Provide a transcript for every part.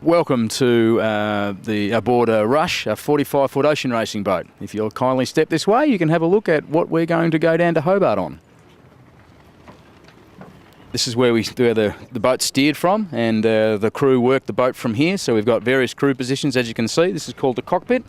Welcome to aboard a Rush, a 45-foot ocean racing boat. If you'll kindly step this way, you can have a look at what we're going to go down to Hobart on. This is where the boat's steered from, and the crew work the boat from here. So we've got various crew positions, as you can see. This is called the cockpit,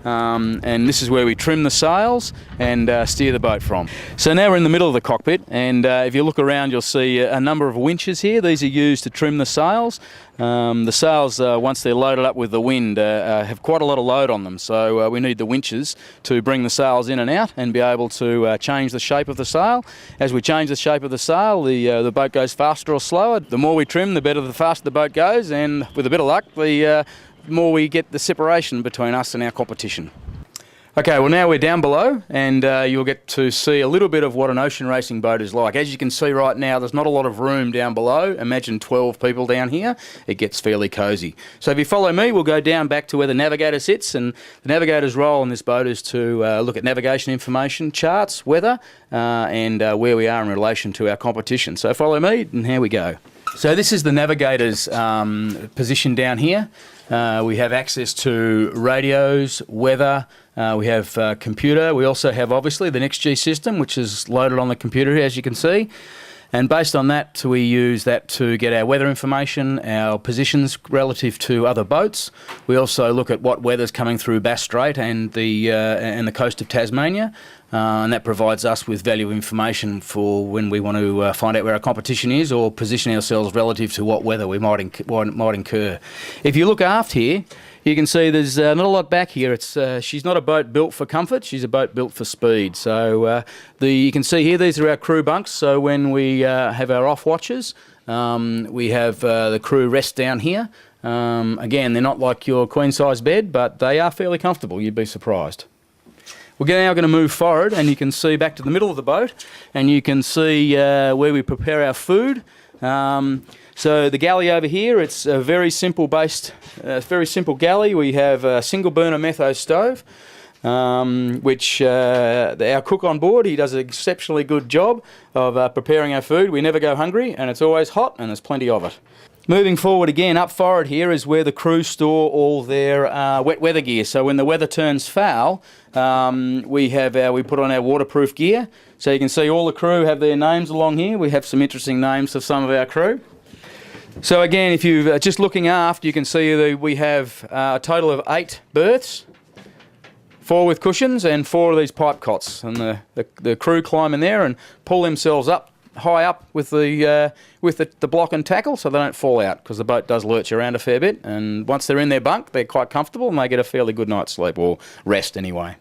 and this is where we trim the sails and steer the boat from. So now we're in the middle of the cockpit, and if you look around, you'll see a number of winches here. These are used to trim the sails. The sails, once they're loaded up with the wind, have quite a lot of load on them, so we need the winches to bring the sails in and out and be able to change the shape of the sail. As we change the shape of the sail, the boat goes faster or slower. The more we trim, the better, the faster the boat goes, and with a bit of luck, the more we get the separation between us and our competition. Okay, well now we're down below, and you'll get to see a little bit of what an ocean racing boat is like. As you can see right now, there's not a lot of room down below. Imagine 12 people down here. It gets fairly cosy. So if you follow me, we'll go down back to where the navigator sits, and the navigator's role on this boat is to look at navigation information, charts, weather, and where we are in relation to our competition. So follow me, and here we go. So this is the navigator's position down here. We have access to radios, weather, we have computer. We also have obviously the NextG system, which is loaded on the computer here, as you can see. And based on that, we use that to get our weather information, our positions relative to other boats. We also look at what weather's coming through Bass Strait and the coast of Tasmania, and that provides us with valuable information for when we want to find out where our competition is or position ourselves relative to what weather we might incur. If you look aft here, you can see there's not a lot back here. She's not a boat built for comfort, she's a boat built for speed. So you can see here, these are our crew bunks. So when we have our off watches, we have the crew rest down here. Again, they're not like your queen size bed, but they are fairly comfortable, you'd be surprised. We're now going to move forward, and you can see back to the middle of the boat, and you can see where we prepare our food. So the galley over here, it's a very simple galley. We have a single burner metho stove, which our cook on board, he does an exceptionally good job of preparing our food. We never go hungry, and it's always hot, and there's plenty of it. Moving forward again, up forward here is where the crew store all their wet weather gear. So when the weather turns foul, we put on our waterproof gear. So you can see all the crew have their names along here. We have some interesting names of some of our crew. So again, if you're just looking aft, you can see that we have a total of 8 berths, 4 with cushions and 4 of these pipe cots. And the crew climb in there and pull themselves up high up with the block and tackle, so they don't fall out, because the boat does lurch around a fair bit, and once they're in their bunk, they're quite comfortable and they get a fairly good night's sleep, or rest anyway.